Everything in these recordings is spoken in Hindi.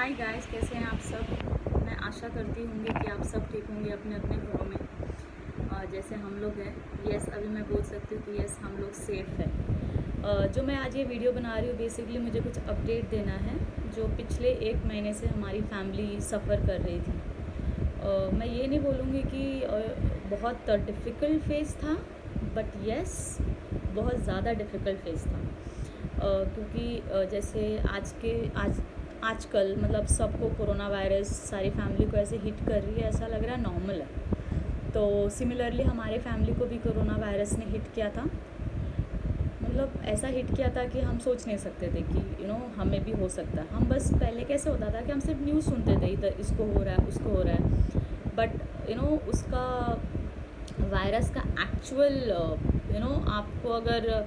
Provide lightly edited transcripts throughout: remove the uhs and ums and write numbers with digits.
हाय गाइस, कैसे हैं आप सब। मैं आशा करती हूँगी कि आप सब ठीक होंगे अपने अपने घरों में। जैसे हम लोग हैं। यस, अभी मैं बोल सकती हूँ कि यस, हम लोग सेफ़ है। जो मैं आज ये वीडियो बना रही हूँ, बेसिकली मुझे कुछ अपडेट देना है जो पिछले 1 महीने से हमारी फैमिली सफ़र कर रही थी। मैं ये नहीं बोलूँगी कि बहुत डिफ़िकल्ट फेज़ था, बट यस, बहुत ज़्यादा डिफ़िकल्ट फेज़ था। क्योंकि जैसे आजकल मतलब सबको कोरोना वायरस सारी फैमिली को ऐसे हिट कर रही है, ऐसा लग रहा है नॉर्मल है। तो सिमिलरली हमारे फैमिली को भी कोरोना वायरस ने हिट किया था। मतलब ऐसा हिट किया था कि हम सोच नहीं सकते थे कि हमें भी हो सकता है। हम बस पहले कैसे होता था कि हम सिर्फ न्यूज़ सुनते थे, इधर इसको हो रहा है उसको हो रहा है, बट उसका वायरस का एक्चुअल आपको अगर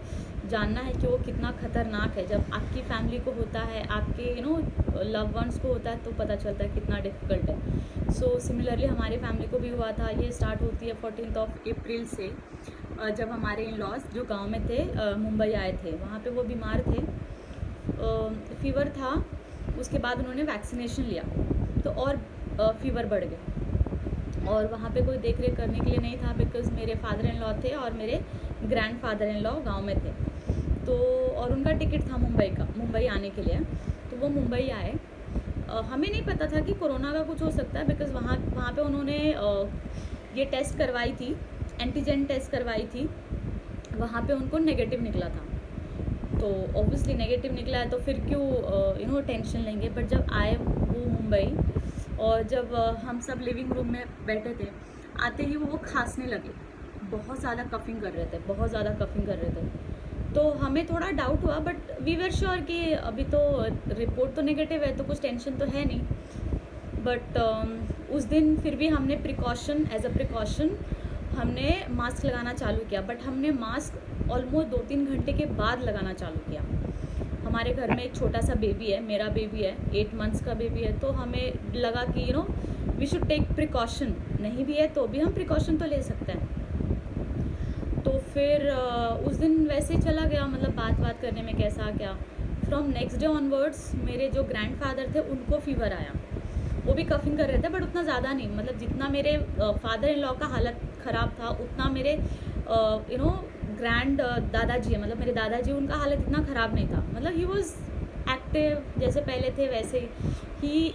जानना है कि वो कितना ख़तरनाक है, जब आपकी फैमिली को होता है, आपके लव वंस को होता है, तो पता चलता है कितना डिफ़िकल्ट है। सो सिमिलरली हमारी फैमिली को भी हुआ था। ये स्टार्ट होती है 14 अप्रैल से, जब हमारे इन लॉज जो गांव में थे मुंबई आए थे। वहाँ पे वो बीमार थे, फीवर था। उसके बाद उन्होंने वैक्सीनेशन लिया तो और फीवर बढ़ गया, और वहाँ पे कोई देख रेख करने के लिए नहीं था, बिकॉज़ मेरे फादर इन लॉ थे और मेरे ग्रैंड फादर इन लॉ गाँव में थे। तो और उनका टिकट था मुंबई आने के लिए, तो वो मुंबई आए। हमें नहीं पता था कि कोरोना का कुछ हो सकता है, बिकॉज़ वहाँ पे उन्होंने ये टेस्ट करवाई थी, एंटीजन टेस्ट करवाई थी। वहाँ पे उनको नेगेटिव निकला था, तो ऑब्वियसली नेगेटिव निकला है तो फिर क्यों टेंशन लेंगे। बट जब आए वो मुंबई, और जब हम सब लिविंग रूम में बैठे थे, आते ही वो खांसने लगे, बहुत ज़्यादा कफिंग कर रहे थे। तो हमें थोड़ा डाउट हुआ, बट वी वर श्योर कि अभी तो रिपोर्ट तो नेगेटिव है, तो कुछ टेंशन तो है नहीं। बट उस दिन फिर भी हमने एज अ प्रिकॉशन हमने मास्क लगाना चालू किया। बट हमने मास्क ऑलमोस्ट 2-3 घंटे के बाद लगाना चालू किया। हमारे घर में एक छोटा सा बेबी है, मेरा बेबी है, 8 मंथ्स का बेबी है, तो हमें लगा कि वी शुड टेक प्रिकॉशन। नहीं भी है तो भी हम प्रिकॉशन तो ले सकते हैं। तो फिर उस दिन वैसे ही चला गया, मतलब बात करने में कैसा क्या। फ्रॉम नेक्स्ट डे ऑनवर्ड्स मेरे जो ग्रैंड फादर थे उनको फीवर आया। वो भी कफिंग कर रहे थे, बट उतना ज़्यादा नहीं। मतलब जितना मेरे फादर इन लॉ का हालत ख़राब था, उतना मेरे ग्रैंड दादाजी है, मतलब मेरे दादाजी, उनका हालत इतना ख़राब नहीं था। मतलब ही वॉज एक्टिव, जैसे पहले थे वैसे ही।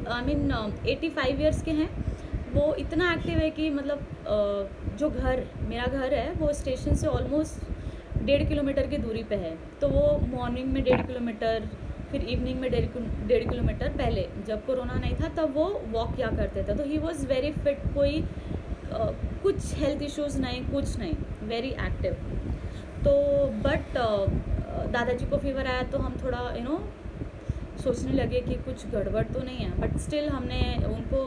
85 ईयर्स के हैं वो। इतना एक्टिव है कि मतलब जो मेरा घर है वो स्टेशन से ऑलमोस्ट 1.5 किलोमीटर की दूरी पे है। तो वो मॉर्निंग में 1.5 किलोमीटर, फिर इवनिंग में 1.5 किलोमीटर, पहले जब कोरोना नहीं था तब वो वॉक किया करते थे। तो ही वॉज वेरी फिट, कोई कुछ हेल्थ इश्यूज़ नहीं, कुछ नहीं, वेरी एक्टिव। तो बट दादाजी को फीवर आया तो हम थोड़ा सोचने लगे कि कुछ गड़बड़ तो नहीं है। बट स्टिल हमने उनको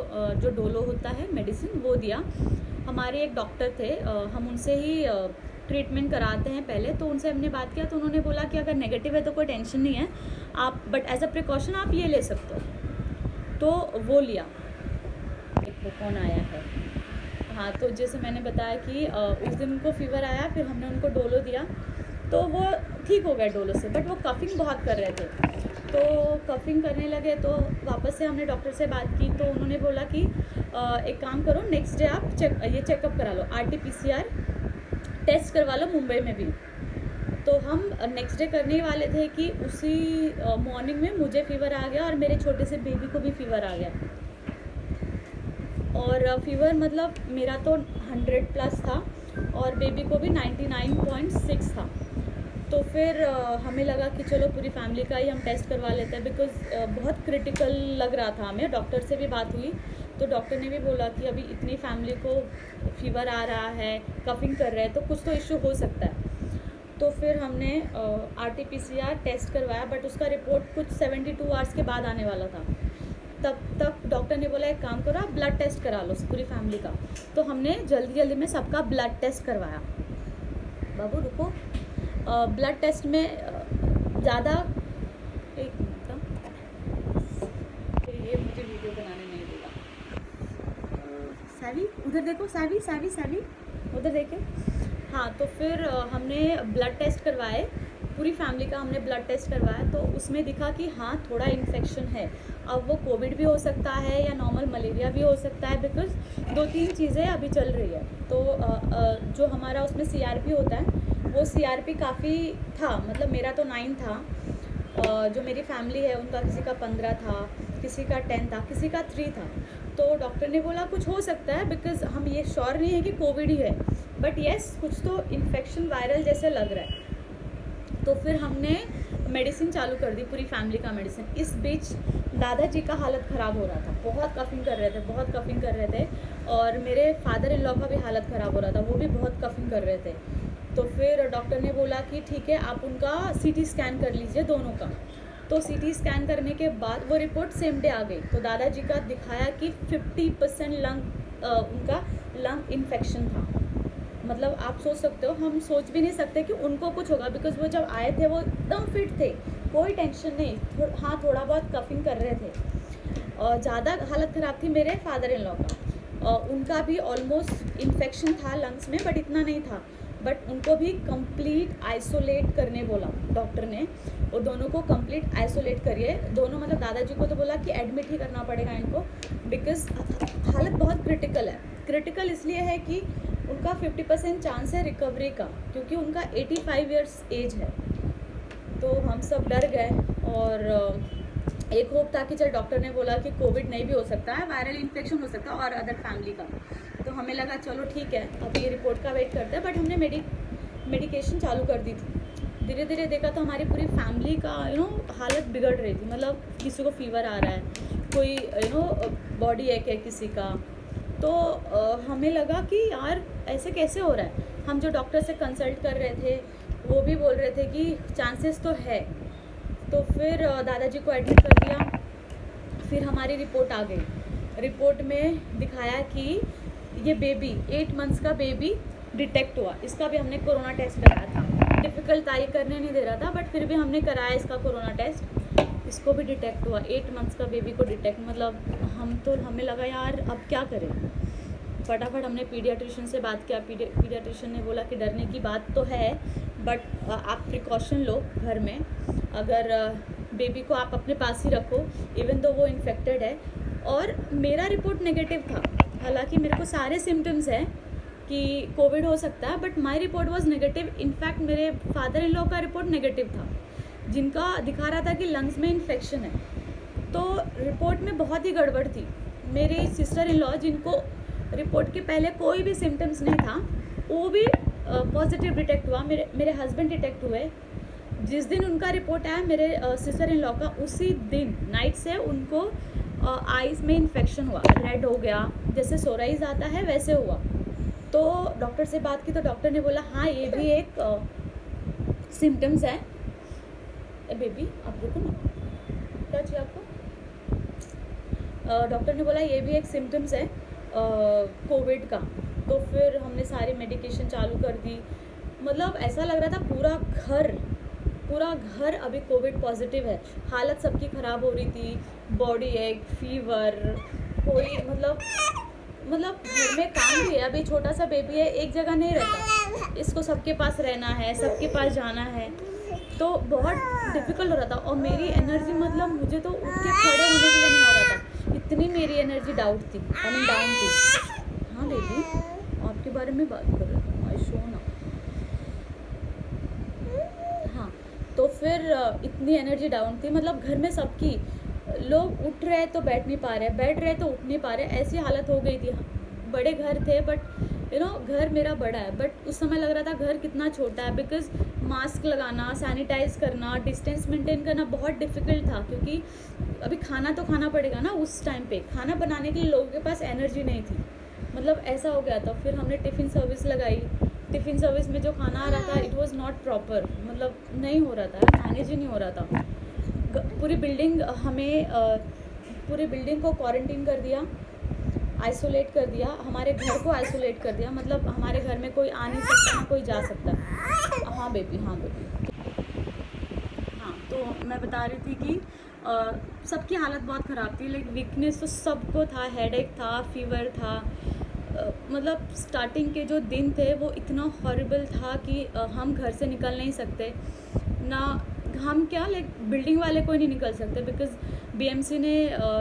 जो डोलो होता है मेडिसिन वो दिया। हमारे एक डॉक्टर थे, हम उनसे ही ट्रीटमेंट कराते हैं पहले, तो उनसे हमने बात किया तो उन्होंने बोला कि अगर नेगेटिव है तो कोई टेंशन नहीं है आप, बट एज अ प्रिकॉशन आप ये ले सकते हो। तो वो लिया। देखो कौन आया है। हाँ, तो जैसे मैंने बताया कि उस दिन उनको फीवर आया, फिर हमने उनको डोलो दिया तो वो ठीक हो गए डोलो से। बट वो कफिंग बहुत कर रहे थे, तो कफिंग करने लगे। तो वापस से हमने डॉक्टर से बात की, तो उन्होंने बोला कि एक काम करो, नेक्स्ट डे आप चेकअप करा लो, RT-PCR टेस्ट करवा लो मुंबई में भी। तो हम नेक्स्ट डे करने ही वाले थे कि उसी मॉर्निंग में मुझे फीवर आ गया और मेरे छोटे से बेबी को भी फीवर आ गया। और फीवर मतलब मेरा तो 100+ था और बेबी को भी 99.6 था। तो फिर हमें लगा कि चलो पूरी फैमिली का ही हम टेस्ट करवा लेते हैं, बिकॉज़ बहुत क्रिटिकल लग रहा था हमें। डॉक्टर से भी बात हुई तो डॉक्टर ने भी बोला कि अभी इतनी फैमिली को फीवर आ रहा है, कफिंग कर रहे हैं, तो कुछ तो इश्यू हो सकता है। तो फिर हमने RT-PCR टेस्ट करवाया, बट उसका रिपोर्ट कुछ 72 आवर्स के बाद आने वाला था। तब तक डॉक्टर ने बोला एक काम करो, आप ब्लड टेस्ट करा लो पूरी फैमिली का। तो हमने जल्दी में सबका ब्लड टेस्ट करवाया। बाबू रुको, ब्लड टेस्ट में ज़्यादा, एक मिनट का, ये मुझे वीडियो बनाने नहीं देगा। सैवी उधर देखो, सैवी उधर देखे। हाँ, तो फिर हमने ब्लड टेस्ट करवाए, पूरी फैमिली का हमने ब्लड टेस्ट करवाया, तो उसमें दिखा कि हाँ थोड़ा इन्फेक्शन है। अब वो कोविड भी हो सकता है या नॉर्मल मलेरिया भी हो सकता है, बिकॉज 2-3 चीज़ें अभी चल रही है। तो जो हमारा उसमें CRP होता है, वो CRP काफ़ी था, मतलब मेरा तो 9 था, जो मेरी फैमिली है उनका किसी का 15 था, किसी का 10 था, किसी का 3 था। तो डॉक्टर ने बोला कुछ हो सकता है, बिकॉज हम ये श्योर नहीं है कि कोविड ही है, बट येस कुछ तो इन्फेक्शन वायरल जैसे लग रहा है। तो फिर हमने मेडिसिन चालू कर दी, पूरी फैमिली का मेडिसिन। इस बीच दादाजी का हालत ख़राब हो रहा था, बहुत कफिंग कर रहे थे, और मेरे फादर इन लॉ का भी हालत ख़राब हो रहा था, वो भी बहुत कफिंग कर रहे थे। तो फिर डॉक्टर ने बोला कि ठीक है, आप उनका CT स्कैन कर लीजिए दोनों का। तो CT स्कैन करने के बाद वो रिपोर्ट सेम डे आ गई। तो दादाजी का दिखाया कि 50% उनका लंग इन्फेक्शन था। मतलब आप सोच सकते हो, हम सोच भी नहीं सकते कि उनको कुछ होगा, बिकॉज वो जब आए थे वो एकदम फिट थे, कोई टेंशन नहीं। हाँ, थोड़ा बहुत कफिंग कर रहे थे, और ज़्यादा हालत ख़राब थी मेरे फादर इन लॉ का। उनका भी ऑलमोस्ट इन्फेक्शन था लंग्स में, बट इतना नहीं था। बट उनको भी कंप्लीट आइसोलेट करने बोला डॉक्टर ने। वो दोनों को कंप्लीट आइसोलेट करिए, दोनों, मतलब दादाजी को तो बोला कि एडमिट ही करना पड़ेगा इनको, बिकॉज हालत बहुत क्रिटिकल है। क्रिटिकल इसलिए है कि उनका 50% चांस है रिकवरी का, क्योंकि उनका 85 ईयर्स एज है। तो हम सब डर गए, और एक होप था कि चल डॉक्टर ने बोला कि कोविड नहीं भी हो सकता है, वायरल इन्फेक्शन हो सकता है और अदर फैमिली का। तो हमें लगा चलो ठीक है, अब ये रिपोर्ट का वेट करते हैं। बट हमने मेडिकेशन चालू कर दी थी। धीरे धीरे देखा तो हमारी पूरी फैमिली का हालत बिगड़ रही थी। मतलब किसी को फीवर आ रहा है, कोई बॉडी एक है किसी का। तो हमें लगा कि यार ऐसे कैसे हो रहा है। हम जो डॉक्टर से कंसल्ट कर रहे थे वो भी बोल रहे थे कि चांसेस तो है। तो फिर दादाजी को एडमिट कर दिया। फिर हमारी रिपोर्ट आ गई। रिपोर्ट में दिखाया कि ये बेबी 8 मंथ्स का बेबी डिटेक्ट हुआ। इसका भी हमने कोरोना टेस्ट कराया था। डिफ़िकल्ट था, ये करने नहीं दे रहा था, बट फिर भी हमने कराया इसका कोरोना टेस्ट। इसको भी डिटेक्ट हुआ, 8 मंथ्स का बेबी को डिटेक्ट। मतलब हमें लगा यार अब क्या करें। फटाफट हमने पीडियाट्रिशियन से बात किया। पीडियाट्रिशियन ने बोला कि डरने की बात तो है, बट आप प्रिकॉशन लो घर में। अगर बेबी को आप अपने पास ही रखो, इवन दो वो इन्फेक्टेड है। और मेरा रिपोर्ट नेगेटिव था, हालांकि मेरे को सारे सिम्टम्स हैं कि कोविड हो सकता है, but my report was negative. In fact मेरे फादर इन लॉ का रिपोर्ट नेगेटिव था, जिनका दिखा रहा था कि लंग्स में इन्फेक्शन है। तो रिपोर्ट में बहुत ही गड़बड़ थी। मेरी सिस्टर इन लॉ, जिनको रिपोर्ट के पहले कोई भी सिम्टम्स नहीं था, वो भी पॉजिटिव डिटेक्ट हुआ। मेरे हस्बैंड डिटेक्ट हुए। जिस दिन उनका रिपोर्ट आया मेरे सिस्टर इन लॉ का, उसी दिन नाइट से उनको आइज़ में इन्फेक्शन हुआ, रेड हो गया, जैसे सोराइज आता है वैसे हुआ। तो डॉक्टर से बात की तो डॉक्टर ने बोला हाँ ये भी एक सिम्टम्स है। बेबी आप रुको ना, क्या चाहिए आपको? डॉक्टर ने बोला ये भी एक सिम्टम्स है कोविड का। तो फिर हमने सारी मेडिकेशन चालू कर दी। मतलब ऐसा लग रहा था पूरा घर अभी कोविड पॉजिटिव है। हालत सबकी ख़राब हो रही थी, बॉडी एक, फीवर, कोई मतलब घर में काम भी है। अभी छोटा सा बेबी है, एक जगह नहीं रहता, इसको सबके पास रहना है, सबके पास जाना है, तो बहुत डिफ़िकल्ट हो रहा था। और मेरी एनर्जी, मतलब मुझे तो उठ के खड़े होने के लिए नहीं हो रहा था, इतनी मेरी एनर्जी डाउन थी। हाँ बेबी, आपके बारे में बात कर रहे थे, आई शो ना। हाँ, तो फिर इतनी एनर्जी डाउन थी, मतलब घर में सबकी, लोग उठ रहे तो बैठ नहीं पा रहे, बैठ रहे तो उठ नहीं पा रहे, ऐसी हालत हो गई थी। बड़े घर थे, बट घर मेरा बड़ा है, बट उस समय लग रहा था घर कितना छोटा है। बिकॉज मास्क लगाना, सैनिटाइज करना, डिस्टेंस मेंटेन करना बहुत डिफ़िकल्ट था, क्योंकि अभी खाना तो खाना पड़ेगा ना। उस टाइम पे खाना बनाने के लिए लोगों के पास एनर्जी नहीं थी, मतलब ऐसा हो गया था। फिर हमने टिफ़िन सर्विस लगाई। टिफ़िन सर्विस में जो खाना आ रहा था, इट वाज नॉट प्रॉपर, मतलब नहीं हो रहा था, मैनेज ही नहीं हो रहा था। पूरी बिल्डिंग को क्वारंटीन कर दिया, आइसोलेट कर दिया, हमारे घर को आइसोलेट कर दिया। मतलब हमारे घर में कोई आ नहीं सकता, ना कोई जा सकता। हाँ बेबी। हाँ, तो मैं बता रही थी कि सबकी हालत बहुत ख़राब थी। लाइक वीकनेस तो सबको था, हेडेक था, फीवर था। मतलब स्टार्टिंग के जो दिन थे वो इतना हॉरिबल था कि हम घर से निकल नहीं सकते ना। हम क्या, लाइक बिल्डिंग वाले कोई नहीं निकल सकते, बिकॉज बीएमसी ने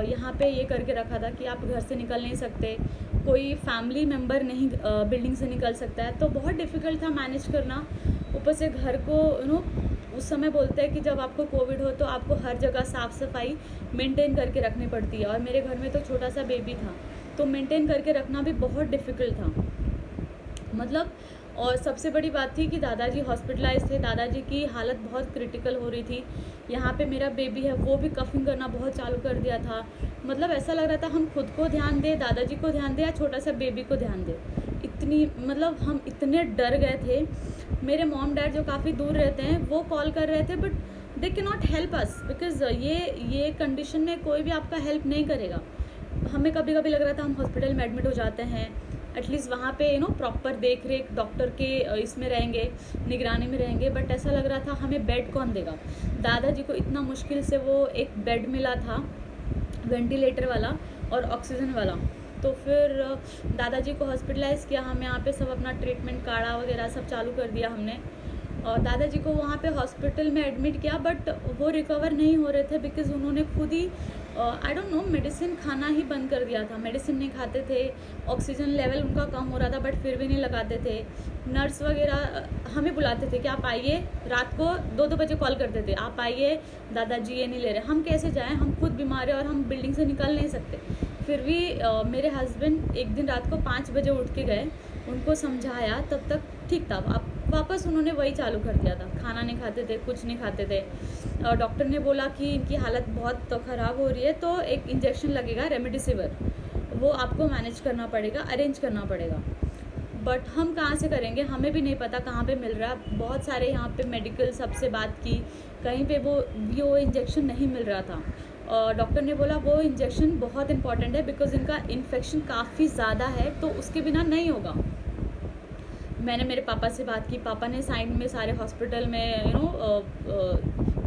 यहाँ पे ये करके रखा था कि आप घर से निकल नहीं सकते, कोई फैमिली मेम्बर नहीं बिल्डिंग से निकल सकता है, तो बहुत डिफ़िकल्ट था मैनेज करना। ऊपर से घर को उस समय बोलते हैं कि जब आपको कोविड हो तो आपको हर जगह साफ़ सफाई मेंटेन करके रखनी पड़ती है, और मेरे घर में तो छोटा सा बेबी था, तो मेंटेन करके रखना भी बहुत डिफ़िकल्ट था मतलब। और सबसे बड़ी बात थी कि दादाजी हॉस्पिटलाइज थे, दादाजी की हालत बहुत क्रिटिकल हो रही थी। यहाँ पे मेरा बेबी है, वो भी कफिंग करना बहुत चालू कर दिया था। मतलब ऐसा लग रहा था हम खुद को ध्यान दें, दादाजी को ध्यान दें, या छोटा सा बेबी को ध्यान दें। इतनी मतलब हम इतने डर गए थे। मेरे मॉम डैड जो काफ़ी दूर रहते हैं वो कॉल कर रहे थे, but they can not help us, because ये कंडीशन में कोई भी आपका हेल्प नहीं करेगा। हमें कभी कभी लग रहा था हम हॉस्पिटल में एडमिट हो जाते हैं, एटलीस्ट वहाँ पे प्रॉपर देख रेख डॉक्टर के इसमें रहेंगे, निगरानी में रहेंगे, बट ऐसा लग रहा था हमें बेड कौन देगा। दादाजी को इतना मुश्किल से वो एक बेड मिला था, वेंटिलेटर वाला और ऑक्सीजन वाला। तो फिर दादाजी को हॉस्पिटलाइज़ किया, हम यहाँ पे सब अपना ट्रीटमेंट काढ़ा वगैरह सब चालू कर दिया हमने, और दादाजी को वहाँ पे हॉस्पिटल में एडमिट किया, बट वो रिकवर नहीं हो रहे थे, बिकॉज़ उन्होंने खुद ही आई डोंट नो मेडिसिन खाना ही बंद कर दिया था। मेडिसिन नहीं खाते थे, ऑक्सीजन लेवल उनका कम हो रहा था, बट फिर भी नहीं लगाते थे। नर्स वगैरह हमें बुलाते थे कि आप आइए, रात को 2-2 बजे कॉल करते थे, आप आइए दादाजी ये नहीं ले रहे। हम कैसे जाएं, हम खुद बीमार हैं और हम बिल्डिंग से निकल नहीं सकते। फिर भी मेरे हस्बैंड एक दिन रात को 5 बजे उठ के गए, उनको समझाया, तब तक ठीक था। अब वापस उन्होंने वही चालू कर दिया था, खाना नहीं खाते थे, कुछ नहीं खाते थे। और डॉक्टर ने बोला कि इनकी हालत बहुत ख़राब हो रही है, तो एक इंजेक्शन लगेगा रेमडेसिविर, वो आपको मैनेज करना पड़ेगा, अरेंज करना पड़ेगा। बट हम कहाँ से करेंगे, हमें भी नहीं पता कहाँ पे मिल रहा। बहुत सारे यहाँ पे मेडिकल सबसे बात की, कहीं पे वो इंजेक्शन नहीं मिल रहा था। और डॉक्टर ने बोला वो इंजेक्शन बहुत इंपॉर्टेंट है, बिकॉज इनका इन्फेक्शन काफ़ी ज़्यादा है, तो उसके बिना नहीं होगा। मैंने मेरे पापा से बात की, पापा ने साइड में सारे हॉस्पिटल में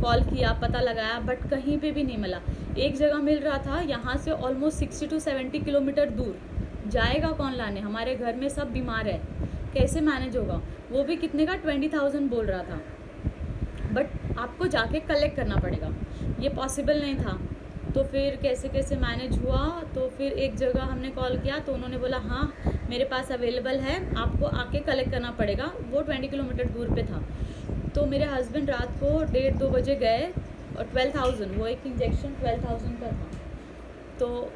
कॉल किया, पता लगाया, बट कहीं पे भी नहीं मिला। एक जगह मिल रहा था, यहाँ से ऑलमोस्ट 60 to 70 किलोमीटर दूर। जाएगा कौन लाने, हमारे घर में सब बीमार है, कैसे मैनेज होगा। वो भी कितने का 20,000 बोल रहा था, बट आपको जाके कलेक्ट करना पड़ेगा, ये पॉसिबल नहीं था। तो फिर कैसे कैसे मैनेज हुआ। तो फिर एक जगह हमने कॉल किया, तो उन्होंने बोला हाँ मेरे पास अवेलेबल है, आपको आके कलेक्ट करना पड़ेगा। वो 20 किलोमीटर दूर पे था। तो मेरे हस्बैंड रात को 1:30-2 बजे गए, और 12,000 वो एक इंजेक्शन 12,000 का था। तो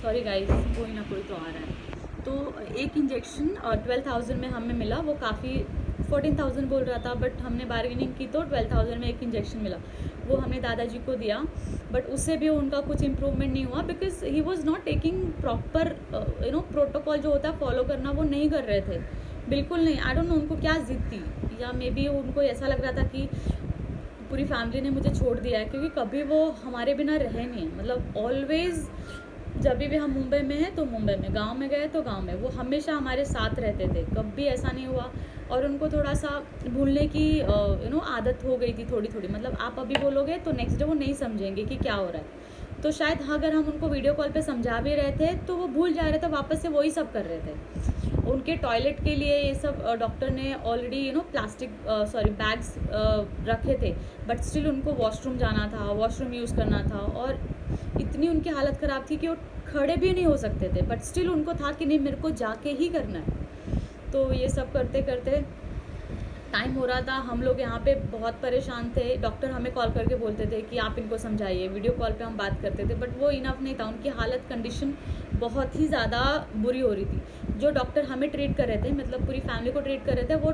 सॉरी गाइस, कोई ना कोई तो आ रहा है। तो एक इंजेक्शन और 12,000 में हमें मिला। वो काफ़ी 14,000 बोल रहा था, बट हमने बार्गेनिंग की तो 12,000 में एक इंजेक्शन मिला। वो हमने दादाजी को दिया, बट उससे भी उनका कुछ इम्प्रूवमेंट नहीं हुआ, because he was not taking proper protocol जो होता है फॉलो करना, वो नहीं कर रहे थे, बिल्कुल नहीं। आई डोंट नो उनको क्या जिद थी, या मे बी उनको ऐसा लग रहा था कि पूरी फैमिली ने मुझे छोड़ दिया है, क्योंकि कभी वो हमारे बिना रहे नहीं है। मतलब ऑलवेज जब भी हम मुंबई में हैं तो मुंबई में, गांव में गए तो गांव में, वो हमेशा हमारे साथ रहते थे, कभी ऐसा नहीं हुआ। और उनको थोड़ा सा भूलने की आदत हो गई थी थोड़ी थोड़ी। मतलब आप अभी बोलोगे तो नेक्स्ट डे वो नहीं समझेंगे कि क्या हो रहा है। तो शायद अगर हम उनको वीडियो कॉल पे समझा भी रहे थे तो वो भूल जा रहे थे, वापस से वही सब कर रहे थे। उनके टॉयलेट के लिए ये सब डॉक्टर ने ऑलरेडी प्लास्टिक बैग्स रखे थे, बट स्टिल उनको वॉशरूम जाना था, वॉशरूम यूज़ करना था। और इतनी उनकी हालत ख़राब थी कि वो खड़े भी नहीं हो सकते थे, बट स्टिल उनको था कि नहीं मेरे को जाके ही करना है। तो ये सब करते करते टाइम हो रहा था। हम लोग यहाँ पे बहुत परेशान थे। डॉक्टर हमें कॉल करके बोलते थे कि आप इनको समझाइए, वीडियो कॉल पे हम बात करते थे, बट वो इनफ नहीं था। उनकी हालत कंडीशन बहुत ही ज़्यादा बुरी हो रही थी। जो डॉक्टर हमें ट्रीट कर रहे थे, मतलब पूरी फैमिली को ट्रीट कर रहे थे, वो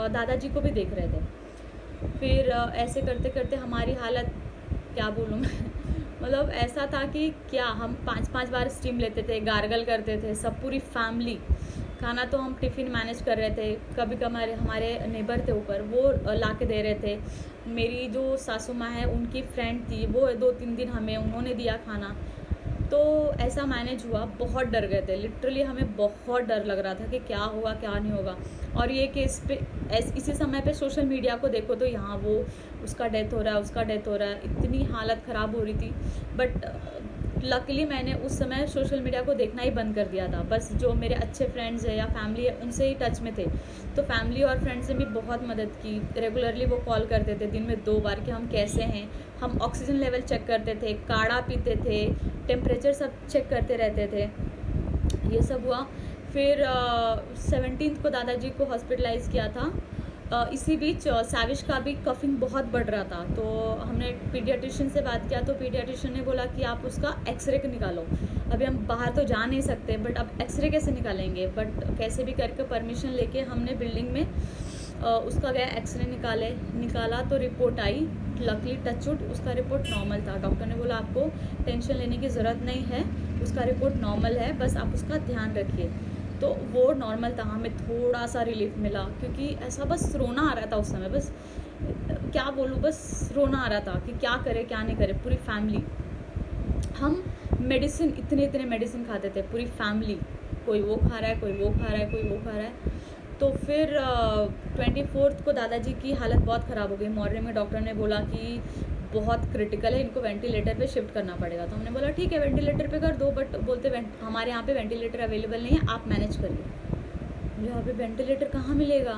दादाजी को भी देख रहे थे। फिर ऐसे करते करते हमारी हालत क्या बोलूँ मैं मतलब ऐसा था कि क्या हम 5-5 बार स्टीम लेते थे, गार्गल करते थे सब, पूरी फैमिली। खाना तो हम टिफ़िन मैनेज कर रहे थे। कभी कभी हमारे नेबर थे ऊपर, वो ला के दे रहे थे। मेरी जो सासू माँ है उनकी फ्रेंड थी, वो 2-3 दिन हमें उन्होंने दिया खाना। तो ऐसा मैनेज हुआ। बहुत डर गए थे, लिटरली हमें बहुत डर लग रहा था कि क्या होगा क्या नहीं होगा। और ये केस पे इसी समय पे सोशल मीडिया को देखो तो यहाँ वो उसका डेथ हो रहा है, उसका डेथ हो रहा है, इतनी हालत ख़राब हो रही थी। बट लकीली मैंने उस समय सोशल मीडिया को देखना ही बंद कर दिया था, बस जो मेरे अच्छे फ्रेंड्स है या फैमिली है उनसे ही टच में थे। तो फैमिली और फ्रेंड्स ने भी बहुत मदद की। रेगुलरली वो कॉल करते थे दिन में 2 बार कि हम कैसे हैं। हम ऑक्सीजन लेवल चेक करते थे, काढ़ा पीते थे, टेम्परेचर सब चेक करते रहते थे। ये सब हुआ। फिर 17 को दादाजी को हॉस्पिटलाइज़ किया था। इसी बीच साविश का भी कफिंग बहुत बढ़ रहा था, तो हमने पीडियाट्रिशियन से बात किया, तो पीडियाट्रिशियन ने बोला कि आप उसका एक्सरे निकालो। अभी हम बाहर तो जा नहीं सकते, बट अब एक्सरे कैसे निकालेंगे। बट कैसे भी करके परमिशन लेके हमने बिल्डिंग में उसका गया एक्सरे निकाला तो रिपोर्ट आई। लकली टचवुड उसका रिपोर्ट नॉर्मल था। डॉक्टर ने बोला आपको टेंशन लेने की ज़रूरत नहीं है, उसका रिपोर्ट नॉर्मल है, बस आप उसका ध्यान रखिए। तो वो नॉर्मल था। हमें थोड़ा सा रिलीफ मिला, क्योंकि ऐसा बस रोना आ रहा था उस समय। बस क्या बोलूँ, बस रोना आ रहा था कि क्या करे क्या नहीं करे। पूरी फैमिली, हम मेडिसिन इतने मेडिसिन खाते थे पूरी फैमिली। कोई वो खा रहा है, कोई वो खा रहा है, कोई वो खा रहा है। तो फिर 24 को दादाजी की हालत बहुत ख़राब हो गई। मॉर्निंग में डॉक्टर ने बोला कि बहुत क्रिटिकल है, इनको वेंटिलेटर पे शिफ्ट करना पड़ेगा। तो हमने बोला ठीक है वेंटिलेटर पे कर दो, बट बोलते हमारे यहाँ पे वेंटिलेटर अवेलेबल नहीं है, आप मैनेज करिए। यहाँ पे वेंटिलेटर कहाँ मिलेगा।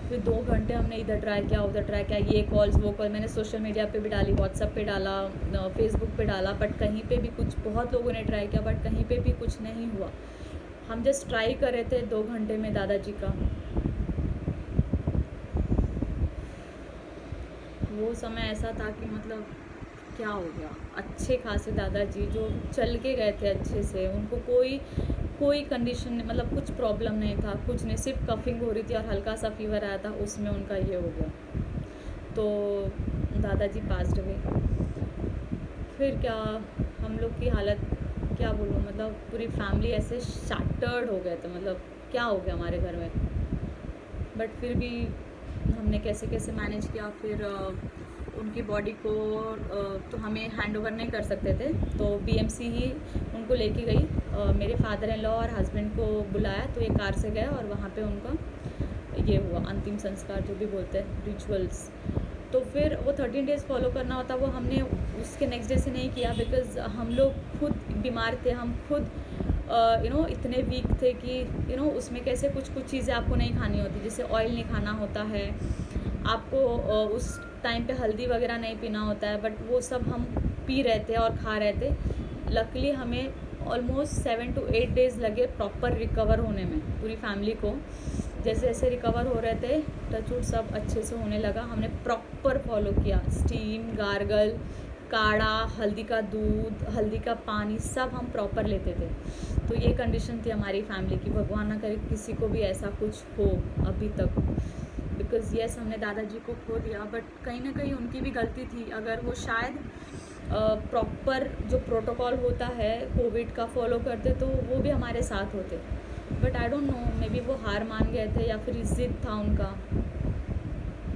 फिर 2 घंटे हमने इधर ट्राई किया, उधर ट्राई किया, ये कॉल्स वो कॉल। मैंने सोशल मीडिया पे भी डाली, व्हाट्सएप पे डाला, फेसबुक पे डाला, बट कहीं पे भी कुछ, बहुत लोगों ने ट्राई किया बट कहीं पे भी कुछ नहीं हुआ। हम जस्ट ट्राई कर रहे थे 2 घंटे में दादाजी का। वो समय ऐसा था कि मतलब क्या हो गया। अच्छे खासे दादाजी जो चल के गए थे अच्छे से, उनको कोई कंडीशन, मतलब कुछ प्रॉब्लम नहीं था, कुछ नहीं, सिर्फ कफिंग हो रही थी और हल्का सा फीवर आया था, उसमें उनका ये हो गया। तो दादाजी पास्ड अवे। फिर क्या, हम लोग की हालत क्या बोलूँ, मतलब पूरी फैमिली ऐसे शैटर्ड हो गए थे, मतलब क्या हो गया हमारे घर में। बट फिर भी हमने कैसे कैसे मैनेज किया। फिर उनकी बॉडी को तो हमें हैंड ओवर नहीं कर सकते थे, तो बीएमसी ही उनको लेके गई। मेरे फादर इन लॉ और हस्बैंड को बुलाया, तो ये कार से गए और वहाँ पे उनका ये हुआ अंतिम संस्कार, जो भी बोलते हैं रिचुअल्स। तो फिर वो 13 डेज़ फॉलो करना होता, वो हमने उसके नेक्स्ट डे से नहीं किया, बिकॉज़ हम लोग खुद बीमार थे। हम खुद इतने वीक थे कि उसमें कैसे कुछ चीज़ें आपको नहीं खानी होती, जैसे ऑयल नहीं खाना होता है आपको, उस टाइम पे हल्दी वगैरह नहीं पीना होता है, बट वो सब हम पी रहे थे और खा रहे थे। लकीली हमें ऑलमोस्ट 7 to 8 डेज़ लगे प्रॉपर रिकवर होने में, पूरी फैमिली को। जैसे जैसे रिकवर हो रहे थे, टचवुड सब अच्छे से होने लगा। हमने प्रॉपर फॉलो किया, स्टीम, गार्गल, काढ़ा, हल्दी का दूध, हल्दी का पानी, सब हम प्रॉपर लेते थे। तो ये कंडीशन थी हमारी फैमिली की। भगवान ना करे किसी को भी ऐसा कुछ हो अभी तक, बिकॉज़ येस हमने दादाजी को खो दिया, बट कहीं ना कहीं उनकी भी गलती थी। अगर वो शायद प्रॉपर जो प्रोटोकॉल होता है कोविड का फॉलो करते, तो वो भी हमारे साथ होते। But I don't know, may be वो हार मान गए थे या फिर जिद था उनका,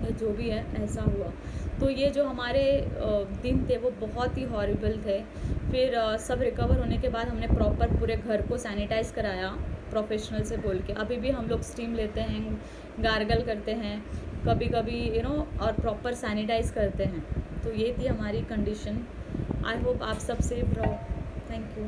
या जो भी है ऐसा हुआ। तो ये जो हमारे दिन थे वो बहुत ही हॉरिबल थे। फिर सब रिकवर होने के बाद हमने प्रॉपर पूरे घर को सैनिटाइज़ कराया प्रोफेशनल से बोल के। अभी भी हम लोग स्टीम लेते हैं, गार्गल करते हैं कभी कभी और प्रॉपर सैनिटाइज़ करते हैं। तो ये थी हमारी कंडीशन। आई होप आप सब सेफ रहो। Thank you.